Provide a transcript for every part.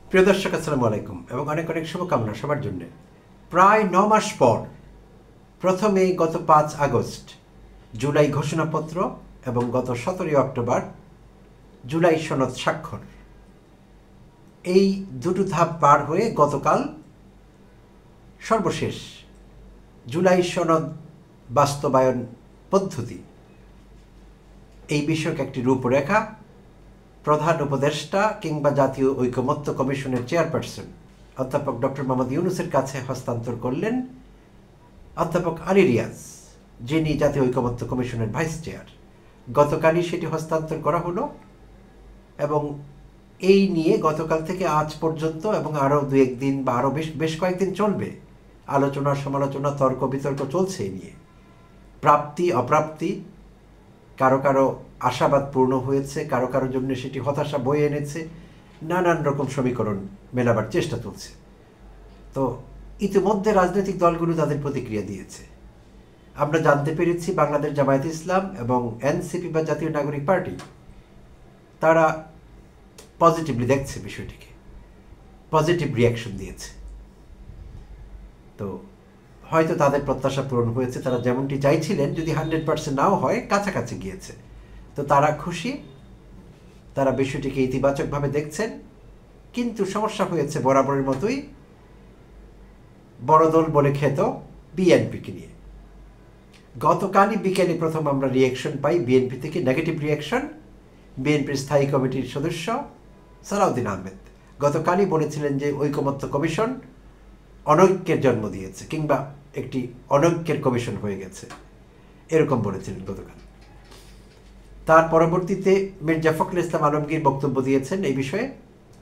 প্রিয় দর্শক, আসসালামু আলাইকুম এবং অনেক অনেক শুভকামনা সবার জন্য। প্রায় 9 মাস পর প্রথমে গত 5 আগস্ট জুলাই ঘোষণাপত্র এবং গত 17 অক্টোবর জুলাই সনদ স্বাক্ষর, এই দুটো ধাপ পার হয়ে গতকাল সর্বশেষ জুলাই সনদ বাস্তবায়ন পদ্ধতি এই বিষয়ক একটি রূপরেখা প্রধান উপদেষ্টা কিংবা জাতীয় ঐকমত্য কমিশনের চেয়ারপারসন অধ্যাপক ডক্টর মোহাম্মদ ইউনূসের কাছে হস্তান্তর করলেন অধ্যাপক আলী রিয়াজ, যিনি জাতীয় ঐকমত্য কমিশনের ভাইস চেয়ার। গতকালই সেটি হস্তান্তর করা হলো এবং এই নিয়ে গতকাল থেকে আজ পর্যন্ত এবং আরও 2-1 দিন বা আরও বেশ কয়েকদিন চলবে আলোচনা, সমালোচনা, তর্ক বিতর্ক চলছে এই নিয়ে। প্রাপ্তি অপ্রাপ্তি, কারো কারো আশাবাদ পূর্ণ হয়েছে, কারো কারোর জন্য সেটি হতাশা বয়ে এনেছে, নানান রকম সমীকরণ মেলাবার চেষ্টা চলছে। তো ইতিমধ্যে রাজনৈতিক দলগুলো তাদের প্রতিক্রিয়া দিয়েছে। আমরা জানতে পেরেছি বাংলাদেশ জামায়াতে ইসলাম এবং এনসিপি বা জাতীয় নাগরিক পার্টি তারা পজিটিভলি দেখছে বিষয়টিকে, পজিটিভ রিয়াকশন দিয়েছে। তো হয়তো তাদের প্রত্যাশা পূরণ হয়েছে, তারা যেমনটি চাইছিলেন, যদি 100% নাও হয় কাছাকাছি গিয়েছে। তো তারা খুশি, তারা বিষয়টিকে ইতিবাচকভাবে দেখছেন। কিন্তু সমস্যা হয়েছে বরাবরের মতোই বড় দল বলে খ্যাত বিএনপিকে নিয়ে। গতকালই বিকেলে প্রথম আমরা রিয়াকশন পাই বিএনপি থেকে, নেগেটিভ রিয়াকশন। বিএনপির স্থায়ী কমিটির সদস্য সালাউদ্দিন আহমেদ গতকালই বলেছিলেন যে ঐকমত্য কমিশন অনৈক্যের জন্ম দিয়েছে কিংবা একটি অনৈক্যের কমিশন হয়ে গেছে, এরকম বলেছিলেন গতকাল। তার পরবর্তীতে মির্জা ফখরুল ইসলাম আলমগীর বক্তব্য দিয়েছেন এই বিষয়ে,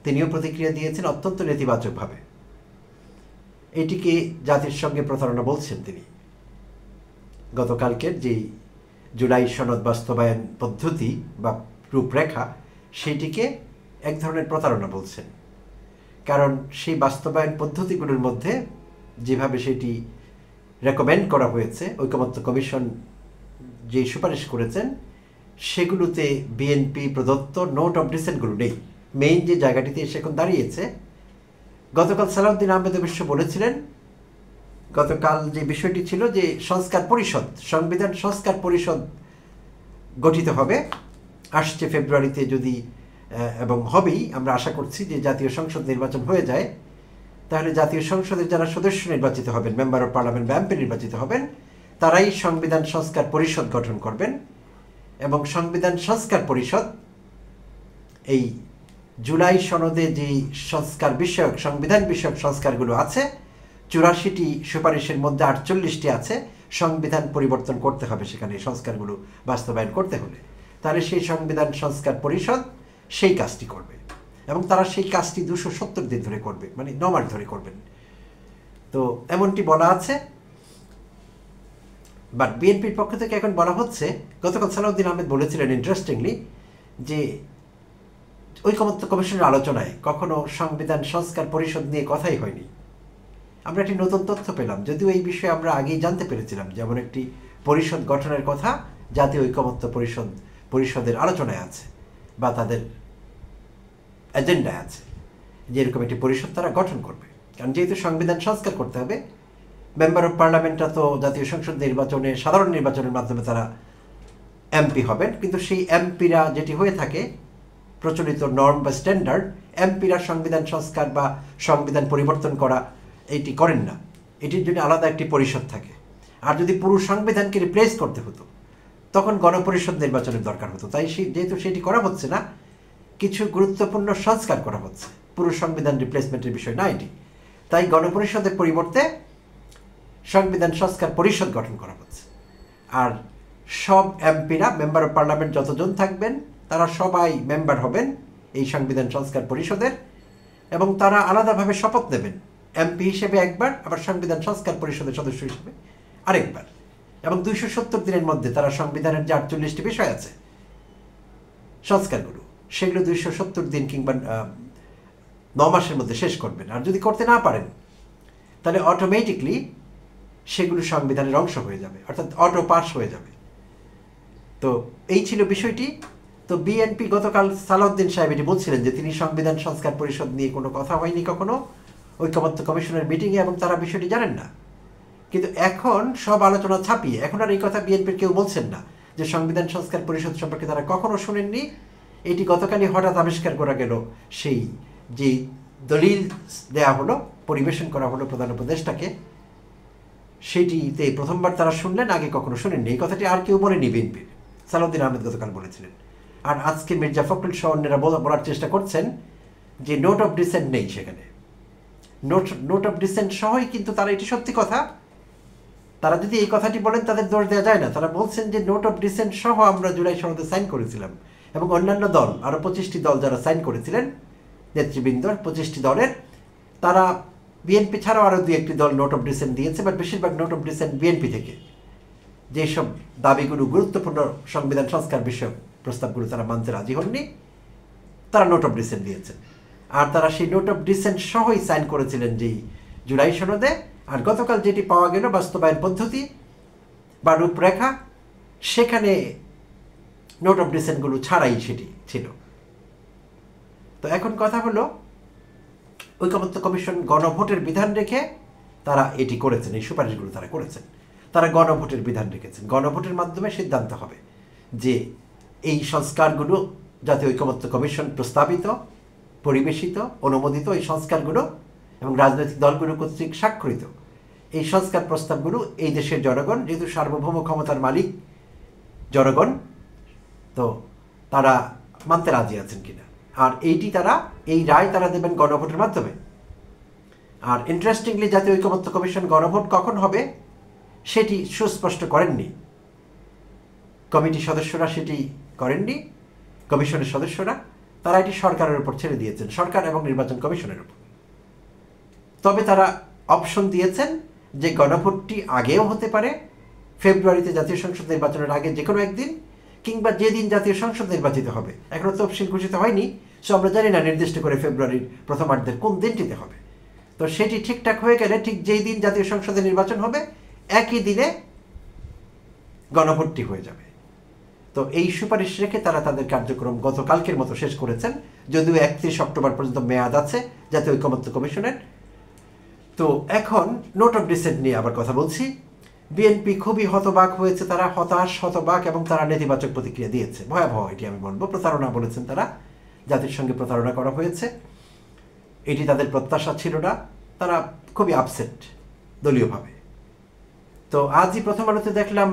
তিনিও প্রতিক্রিয়া দিয়েছেন অত্যন্ত নেতিবাচকভাবে। এটিকে জাতির সঙ্গে প্রতারণা বলছেন তিনি। গতকালকের যেই জুলাই সনদ বাস্তবায়ন পদ্ধতি বা রূপরেখা, সেটিকে এক ধরনের প্রতারণা বলছেন। কারণ সেই বাস্তবায়ন পদ্ধতিগুলোর মধ্যে যেভাবে সেটি রেকমেন্ড করা হয়েছে, ঐকমত্য কমিশন যে সুপারিশ করেছেন, সেগুলোতে বিএনপি প্রদত্ত নোট অফ ডিসেন্টগুলো নেই। মেইন যে জায়গাটিতে এসে এখন দাঁড়িয়েছে, গতকাল সালাউদ্দিন আহমেদ অবশ্য বলেছিলেন, গতকাল যে বিষয়টি ছিল যে সংস্কার পরিষদ, সংবিধান সংস্কার পরিষদ গঠিত হবে আসছে ফেব্রুয়ারিতে, যদি এবং হবেই, আমরা আশা করছি যে জাতীয় সংসদ নির্বাচন হয়ে যায়, তাহলে জাতীয় সংসদের যারা সদস্য নির্বাচিত হবেন, মেম্বার অফ পার্লামেন্ট বা এমপি নির্বাচিত হবেন, তারাই সংবিধান সংস্কার পরিষদ গঠন করবেন। এবং সংবিধান সংস্কার পরিষদ এই জুলাই সনদে যে সংস্কার বিষয়ক, সংবিধান বিষয়ক সংস্কারগুলো আছে, 84টি সুপারিশের মধ্যে 48টি আছে সংবিধান পরিবর্তন করতে হবে সেখানে সংস্কারগুলো বাস্তবায়ন করতে হলে। তাহলে সেই সংবিধান সংস্কার পরিষদ সেই কাজটি করবে এবং তারা সেই কাজটি 270 দিন ধরে করবে, মানে 9 মাস ধরে করবেন। তো এমনটি বলা আছে। বাট বিএনপির পক্ষ থেকে এখন বলা হচ্ছে, গতকাল সালাউদ্দিন আহমেদ বলেছিলেন ইন্টারেস্টিংলি যে ঐকমত্য কমিশনের আলোচনায় কখনো সংবিধান সংস্কার পরিষদ নিয়ে কথাই হয়নি। আমরা একটি নতুন তথ্য পেলাম, যদিও এই বিষয়ে আমরা আগেই জানতে পেরেছিলাম, যেমন একটি পরিষদ গঠনের কথা জাতীয় ঐকমত্য পরিষদের আলোচনায় আছে বা তাদের এজেন্ডায় আছে যে এরকম একটি পরিষদ তারা গঠন করবে। কারণ যেহেতু সংবিধান সংস্কার করতে হবে, মেম্বার অফ পার্লামেন্টরা তো জাতীয় সংসদ নির্বাচনে, সাধারণ নির্বাচনের মাধ্যমে তারা এমপি হবেন, কিন্তু সেই এমপিরা যেটি হয়ে থাকে প্রচলিত নর্ম বা স্ট্যান্ডার্ড, এমপিরা সংবিধান সংস্কার বা সংবিধান পরিবর্তন করা এটি করেন না। এটির জন্য আলাদা একটি পরিষদ থাকে। আর যদি পুরো সংবিধানকে রিপ্লেস করতে হতো তখন গণপরিষদ নির্বাচনের দরকার হতো। তাই যেহেতু সেটি করা হচ্ছে না, কিছু গুরুত্বপূর্ণ সংস্কার করা হচ্ছে, পুরো সংবিধান রিপ্লেসমেন্টের বিষয় না এটি। তাই গণপরিষদের পরিবর্তে সংবিধান সংস্কার পরিষদ গঠন করা হচ্ছে। আর সব এমপিরা, মেম্বার অফ পার্লামেন্ট যতজন থাকবেন, তারা সবাই মেম্বার হবেন এই সংবিধান সংস্কার পরিষদের এবং তারা আলাদাভাবে শপথ নেবেন, এমপি হিসেবে একবার, আবার সংবিধান সংস্কার পরিষদের সদস্য হিসেবে আরেকবার। এবং 270 দিনের মধ্যে তারা সংবিধানের যে 48টি বিষয় আছে সংস্কারগুলো, সেগুলো 270 দিন কিংবা 9 মাসের মধ্যে শেষ করবেন। আর যদি করতে না পারেন তাহলে অটোমেটিকলি সেগুলো সংবিধানের অংশ হয়ে যাবে, অর্থাৎ অটো পাস হয়ে যাবে। তো এই ছিল বিষয়টি। তো বিএনপি গতকাল সালাউদ্দিন সাহেব এটি বলছিলেন যে তিনি সংবিধান সংস্কার পরিষদ নিয়ে কোনো কথা হয়নি কখনো ঐকমত্য কমিশনের মিটিংয়ে, এবং তারা বিষয়টি জানেন না। কিন্তু এখন সব আলোচনা ছাপিয়ে এখন আর এই কথা বিএনপির কেউ বলছেন না যে সংবিধান সংস্কার পরিষদ সম্পর্কে তারা কখনো শোনেননি। এটি গতকালই হঠাৎ আবিষ্কার করা গেল, সেই যে দলিল দেয়া হলো, পরিবেশন করা হলো প্রধান উপদেষ্টাকে, সেটিতে প্রথমবার তারা শুনলেন, আগে কখনো শোনেননি। এই কথাটি আর কেউ বলেনি বিএনপির, সালাউদ্দিন আহমেদ গতকাল বলেছিলেন। আর আজকে মির্জা ফখরুল সহ অন্যরা বলার চেষ্টা করছেন যে নোট অফ ডিসেন্ট নেই সেখানে। নোট অফ ডিসেন্ট সহই কিন্তু তারা, এটি সত্যি কথা, তারা যদি এই কথাটি বলেন তাদের দোষ দেওয়া যায় না। তারা বলছেন যে নোট অফ ডিসেন্ট সহ আমরা জুলাই সনদে সাইন করেছিলাম, এবং অন্যান্য দল আরও 25টি দল যারা সাইন করেছিলেন, নেতৃবৃন্দ 25টি দলের, তারা বিএনপি ছাড়াও আরও 2-1টি দল নোট অফ ডিসেন্ট দিয়েছে, বাট বেশিরভাগ নোট অফ ডিসেন্ট বিএনপি থেকে। যেসব দাবিগুলো গুরুত্বপূর্ণ সংবিধান সংস্কার বিষয়ক প্রস্তাবগুলো তারা মানতে রাজি হননি, তারা নোট অফ ডিসেন্ট দিয়েছেন। আর তারা সেই নোট অফ ডিসেন্ট সহই সাইন করেছিলেন যেই জুলাই সনদে। আর গতকাল যেটি পাওয়া গেল বাস্তবায়ন পদ্ধতি বা রূপরেখা, সেখানে নোট অফ ডিসেন্টগুলো ছাড়াই সেটি ছিল। তো এখন কথা হলো, ঐকমত্য কমিশন গণভোটের বিধান রেখে তারা এটি করেছেন, এই সুপারিশগুলো তারা করেছেন। তারা গণভোটের বিধান রেখেছেন, গণভোটের মাধ্যমে সিদ্ধান্ত হবে যে এই সংস্কারগুলো জাতীয় ঐকমত্য কমিশন প্রস্তাবিত, পরিবেশিত, অনুমোদিত এই সংস্কারগুলো এবং রাজনৈতিক দলগুলো কর্তৃক স্বাক্ষরিত এই সংস্কার প্রস্তাবগুলো এই দেশের জনগণ, যেহেতু সার্বভৌম ক্ষমতার মালিক জনগণ, তো তারা মানতে রাজি আছেন কিনা। আর এইটি তারা, এই রায় তারা দেবেন গণভোটের মাধ্যমে। আর ইন্টারেস্টিংলি জাতীয় ঐকমত্য কমিশন গণভোট কখন হবে সেটি সুস্পষ্ট করেননি, কমিটির সদস্যরা সেটি করেননি, কমিশনের সদস্যরা, তারা এটি সরকারের উপর ছেড়ে দিয়েছেন, সরকার এবং নির্বাচন কমিশনের উপর। তবে তারা অপশন দিয়েছেন যে গণভোটটি আগেও হতে পারে, ফেব্রুয়ারিতে জাতীয় সংসদ নির্বাচনের আগে যে কোনো একদিন, কিংবা যেদিন জাতীয় সংসদ নির্বাচিত হবে। এখনও তফসিল ঘোষিত হয়নি, সো আমরা জানি না নির্দিষ্ট করে ফেব্রুয়ারির প্রথমার্ধের কোন দিনটিতে হবে। তো সেটি ঠিকঠাক হয়ে গেলে ঠিক যেই দিন জাতীয় সংসদে নির্বাচন হবে একই দিনে গণভোটটি হয়ে যাবে। তো এই সুপারিশ রেখে তারা তাদের কার্যক্রম গতকালকের মতো শেষ করেছেন, যদিও 31 অক্টোবর পর্যন্ত মেয়াদ আছে জাতীয় ঐকমত্য কমিশনের। তো এখন নোট অফ ডিসেন্ট নিয়ে আবার কথা বলছি। বিএনপি খুবই হতবাক হয়েছে, তারা হতাশ, হতবাক, এবং তারা নেতিবাচক প্রতিক্রিয়া দিয়েছে। ভয়াবহ এটি আমি বলবো, প্রতারণা বলেছেন তারা, জাতির সঙ্গে প্রতারণা করা হয়েছে, এটি তাদের প্রত্যাশা ছিল না, তারা খুবই আপসেট দলীয়ভাবে। তো আজই প্রথম আলোতে দেখলাম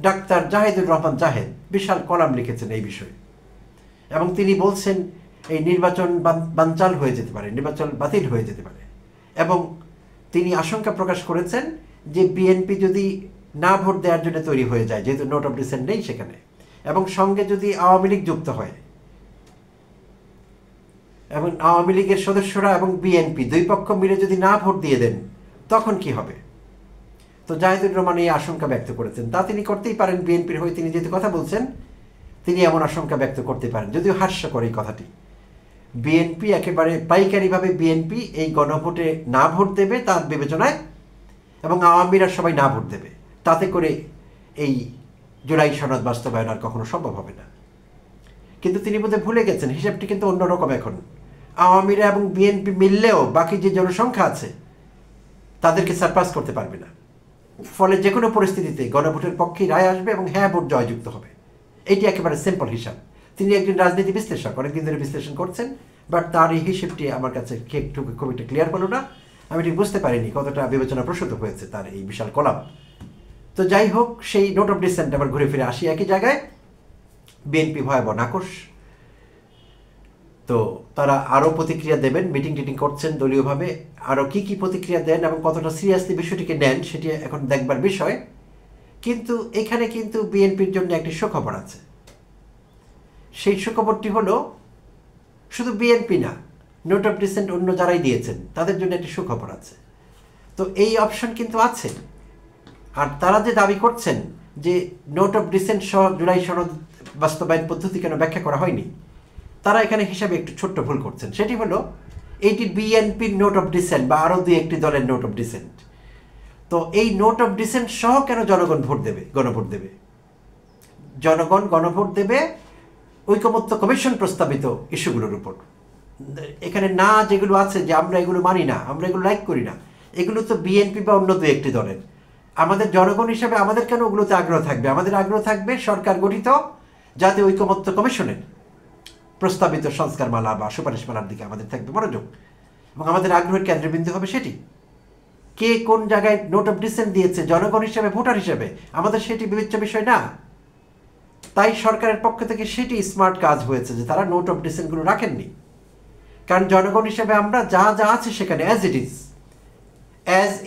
ডাক্তার জাহিদুর রহমান জাহেদ বিশাল কলাম লিখেছেন এই বিষয়ে, এবং তিনি বলছেন এই নির্বাচন বানচাল হয়ে যেতে পারে, নির্বাচন বাতিল হয়ে যেতে পারে, এবং তিনি আশঙ্কা প্রকাশ করেছেন যে বিএনপি যদি না ভোট দেওয়ার জন্য তৈরি হয়ে যায়, যেহেতু নোট অফ ডিসেন্ট নেই সেখানে, এবং সঙ্গে যদি আওয়ামী লীগ যুক্ত হয়, এবং আওয়ামী লীগের সদস্যরা এবং বিএনপি দুই পক্ষ মিলে যদি না ভোট দিয়ে দেন, তখন কি হবে। তো জাহিদুর রহমান এই আশঙ্কা ব্যক্ত করেছেন। তা তিনি করতেই পারেন, বিএনপির হয়ে তিনি যেহেতু কথা বলছেন, তিনি এমন আশঙ্কা ব্যক্ত করতে পারেন, যদিও হাস্যকর এই কথাটি। বিএনপি একেবারে পাইকারিভাবে বিএনপি এই গণভোটে না ভোট দেবে তার বিবেচনায়, এবং আওয়ামীরা সবাই না ভোট দেবে, তাতে করে এই জুলাই সনদ বাস্তবায়ন আর কখনো সম্ভব হবে না। কিন্তু তিনি বোধহয় ভুলে গেছেন, হিসাবটি কিন্তু অন্যরকম। এখন আওয়ামীরা এবং বিএনপি মিললেও বাকি যে জনসংখ্যা আছে তাদেরকে সারপাস করতে পারবে না। ফলে যে কোনো পরিস্থিতিতে গণভোটের পক্ষে রায় আসবে এবং হ্যাঁ ভোট জয়যুক্ত হবে। এটি একেবারে সিম্পল হিসাব। তিনি একজন রাজনীতি বিশ্লেষক, অনেকদিন ধরে বিশ্লেষণ করছেন, বাট তার এই হিসেবটি আমার কাছে খুব একটা ক্লিয়ার হলো না। আমি ঠিক বুঝতে পারিনি কতটা বিবেচনা প্রসূত হয়েছে তার এই বিশাল কলাম। তো যাই হোক, সেই নোট অফ ডিসেন্ট আবার ঘুরে ফিরে আসি একই জায়গায়। বিএনপি ভয়াবহ নাকশ, তো তারা আরও প্রতিক্রিয়া দেবেন, মিটিং টিটিং করছেন দলীয়ভাবে, আরও কি প্রতিক্রিয়া দেন এবং কতটা সিরিয়াসলি বিষয়টিকে নেন সেটি এখন দেখবার বিষয়। কিন্তু এখানে কিন্তু বিএনপির জন্য একটি সুখবর আছে। সেই সুখবরটি হলো, শুধু বিএনপি না, নোট অফ ডিসেন্ট অন্য যারাই দিয়েছেন তাদের জন্য একটি সুখবর আছে। তো এই অপশন কিন্তু আছে। আর তারা যে দাবি করছেন যে নোট অফ ডিসেন্ট সহ জুলাই সনদ বাস্তবায়ন পদ্ধতি কেন ব্যাখ্যা করা হয়নি, তারা এখানে হিসাবে একটু ছোট্ট ভুল করছেন। সেটি হলো, এইটি বিএনপির নোট অফ ডিসেন্ট বা আরও 2-1টি দলের নোট অফ ডিসেন্ট। তো এই নোট অফ ডিসেন্ট সহ কেন জনগণ ভোট দেবে, গণভোট দেবে? জনগণ গণভোট দেবে ঐকমত্য কমিশন প্রস্তাবিত ইস্যুগুলোর উপর। এখানে না যেগুলো আছে যে আমরা এগুলো মানি না, আমরা এগুলো লাইক করি না, এগুলো তো বিএনপি বা অন্য দু একটি দলের। আমাদের জনগণ হিসেবে আমাদের কেন ওগুলোতে আগ্রহ থাকবে? আমাদের আগ্রহ থাকবে সরকার গঠিত জাতীয় ঐকমত্য কমিশনের প্রস্তাবিত সংস্কারমালা বা সুপারিশমালার দিকে আমাদের থাকবে মনোযোগ, এবং আমাদের আগ্রহের কেন্দ্রবিন্দু হবে সেটি। কে কোন জায়গায় নোট অফ ডিসেন্ট দিয়েছে জনগণ হিসেবে, ভোটার হিসেবে আমাদের সেটি বিবেচ্য বিষয় না। তাই সরকারের পক্ষ থেকে সেটি স্মার্ট কাজ হয়েছে যে তারা নোট অফ ডিসেন্টগুলো রাখেননি। কারণ জনগণ হিসেবে আমরা যা যা আছে সেখানে as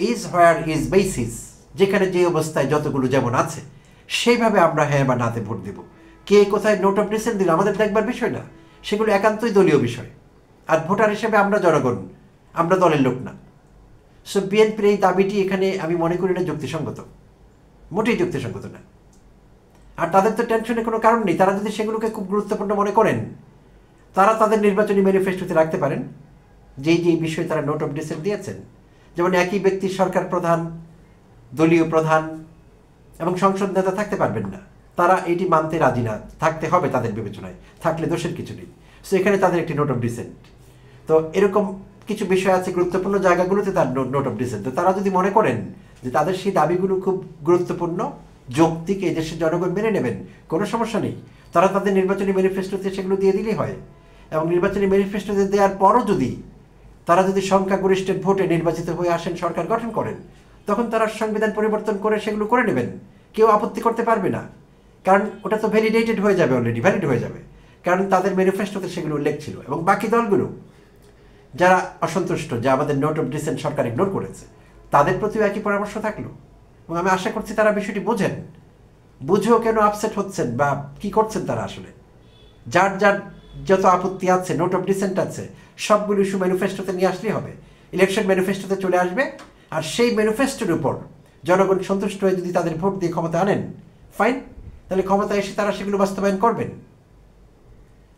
is where is basis, যেখানে যে অবস্থায় যতগুলো যেমন আছে সেইভাবে আমরা হ্যাঁ বা নাতে ভোট দেব। কে কোথায় নোট অফ ডিসেন্ট দিল আমাদের দেখবার বিষয় না, সেগুলো একান্তই দলীয় বিষয়। আর ভোটার হিসেবে আমরা জনগণ, আমরা দলের লোক না। সো বিএনপির এই দাবিটি এখানে আমি মনে করি না যুক্তিসঙ্গত, মোটেই যুক্তিসঙ্গত না। আর তাদের তো টেনশনের কোনো কারণ নেই। তারা যদি সেগুলোকে খুব গুরুত্বপূর্ণ মনে করেন, তারা তাদের নির্বাচনী ম্যানিফেস্টোতে রাখতে পারেন যেই যেই বিষয়ে তারা নোট অফ ডিসেন্ট দিয়েছেন। যেমন একই ব্যক্তি সরকার প্রধান, দলীয় প্রধান এবং সংসদ নেতা থাকতে পারবেন না, তারা এটি মানতে রাজি না, থাকতে হবে তাদের বিবেচনায়, থাকলে দোষের কিছু নেই। সো এখানে তাদের একটি নোট অফ ডিসেন্ট। তো এরকম কিছু বিষয় আছে গুরুত্বপূর্ণ জায়গাগুলোতে তার নোট অফ ডিসেন্ট। তো তারা যদি মনে করেন যে তাদের সেই দাবিগুলো খুব গুরুত্বপূর্ণ, যৌক্তিক, এই দেশের জনগণ মেনে নেবেন, কোনো সমস্যা নেই। তারা তাদের নির্বাচনী ম্যানিফেস্টোতে সেগুলো দিয়ে দিলেই হয়। এবং নির্বাচনী ম্যানিফেস্টোতে দেওয়ার পরও যদি তারা যদি সংখ্যাগরিষ্ঠের ভোটে নির্বাচিত হয়ে আসেন, সরকার গঠন করেন, তখন তারা সংবিধান পরিবর্তন করে সেগুলো করে নেবেন, কেউ আপত্তি করতে পারবে না। কারণ ওটা তো ভ্যালিডেটেড হয়ে যাবে, অলরেডি ভ্যালিড হয়ে যাবে, কারণ তাদের ম্যানিফেস্টোতে সেগুলো উল্লেখ ছিল। এবং বাকি দলগুলো যারা অসন্তুষ্ট যে আমাদের নোট অফ ডিসেন্ট সরকার ইগনোর করেছে, তাদের প্রতিও একই পরামর্শ থাকলো। এবং আমি আশা করছি তারা বিষয়টি বোঝেন, বুঝেও কেন আপসেট হচ্ছেন বা কি করছেন তারা আসলে। যার যার যত আপত্তি আছে, নোট অফ ডিসেন্ট আছে, সবগুলো ইস্যু ম্যানিফেস্টোতে নিয়ে আসলেই হবে, ইলেকশন ম্যানিফেস্টোতে চলে আসবে। আর সেই ম্যানিফেস্টোর উপর জনগণ সন্তুষ্ট হয়ে যদি তাদের ভোট দিয়ে ক্ষমতা আনেন, ফাইন, তাহলে ক্ষমতা এসে তারা সেগুলো বাস্তবায়ন করবেন।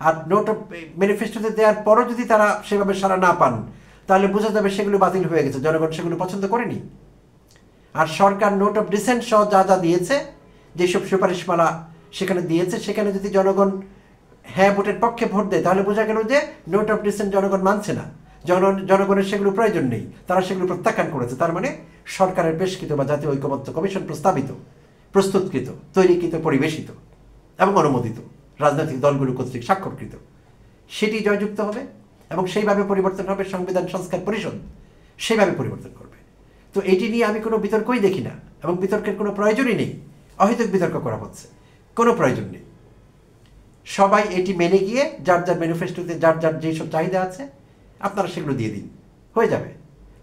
আর নোট অফ ম্যানিফেস্টোতে দেওয়ার পরও যদি তারা সেভাবে সাড়া না পান, তাহলে বোঝা যাবে সেগুলো বাতিল হয়ে গেছে, জনগণ সেগুলো পছন্দ করেনি। আর সরকার নোট অফ ডিসেন্ট সহ যা যা দিয়েছে, যেসব সুপারিশমালা সেখানে দিয়েছে, সেখানে যদি জনগণ হ্যাঁ ভোটের পক্ষে ভোট দেয়, তাহলে বোঝা গেল যে নোট অফ ডিসেন্ট জনগণ মানছে না, জনগণের সেগুলো প্রয়োজন নেই, তারা সেগুলো প্রত্যাখ্যান করেছে। তার মানে সরকারের পেশকৃত বা জাতীয় ঐকমত্য কমিশন প্রস্তাবিত, প্রস্তুতকৃত, তৈরিকৃত, পরিবেশিত এবং অনুমোদিত রাজনৈতিক দলগুলো কর্তৃক স্বাক্ষরকৃত, সেটি জয়যুক্ত হবে এবং সেইভাবে পরিবর্তন হবে সংবিধান সংস্কার পরিষদ, সেইভাবে পরিবর্তন করবে। তো এটি নিয়ে আমি কোনো বিতর্কই দেখি না, এবং বিতর্কের কোনো প্রয়োজনই নেই। অহেতুক বিতর্ক করা হচ্ছে, কোনো প্রয়োজন নেই। সবাই এটি মেনে গিয়ে যার যার ম্যানিফেস্টোতে যার যার যেসব চাহিদা আছে আপনারা সেগুলো দিয়ে দিন, হয়ে যাবে।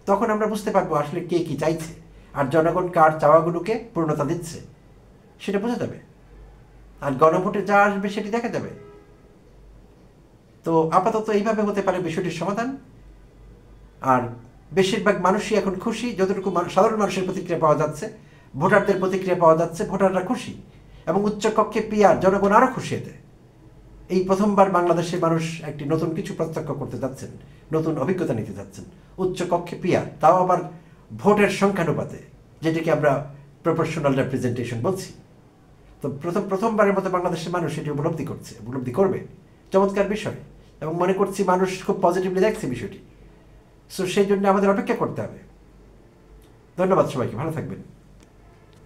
তখন আমরা বুঝতে পারবো আসলে কে কী চাইছে আর জনগণ কার চাওয়াগুলোকে পূর্ণতা দিচ্ছে, সেটা বোঝা যাবে। আর গণভোটে যা আসবে সেটি দেখা যাবে। তো আপাতত এইভাবে হতে পারে বিষয়টির সমাধান। আর বেশিরভাগ মানুষই এখন খুশি, যতটুকু সাধারণ মানুষের প্রতিক্রিয়া পাওয়া যাচ্ছে, ভোটারদের প্রতিক্রিয়া পাওয়া যাচ্ছে, ভোটাররা খুশি এবং উচ্চকক্ষে পিআর, জনগণ আরও খুশি এতে। এই প্রথমবার বাংলাদেশের মানুষ একটি নতুন কিছু প্রত্যক্ষ করতে যাচ্ছেন, নতুন অভিজ্ঞতা নিতে যাচ্ছেন। উচ্চকক্ষে পিআর, তাও আবার ভোটের সংখ্যানুপাতে, যেটিকে আমরা প্রপোর্শনাল রিপ্রেজেন্টেশন বলছি। তো প্রথমবারের মতো বাংলাদেশের মানুষ এটি উপলব্ধি করবে। চমৎকার বিষয়, এবং মনে করছি মানুষ খুব পজিটিভলি দেখছে বিষয়টি। সো সেই জন্য আমাদের অপেক্ষা করতে হবে। ধন্যবাদ সবাইকে, ভালো থাকবেন।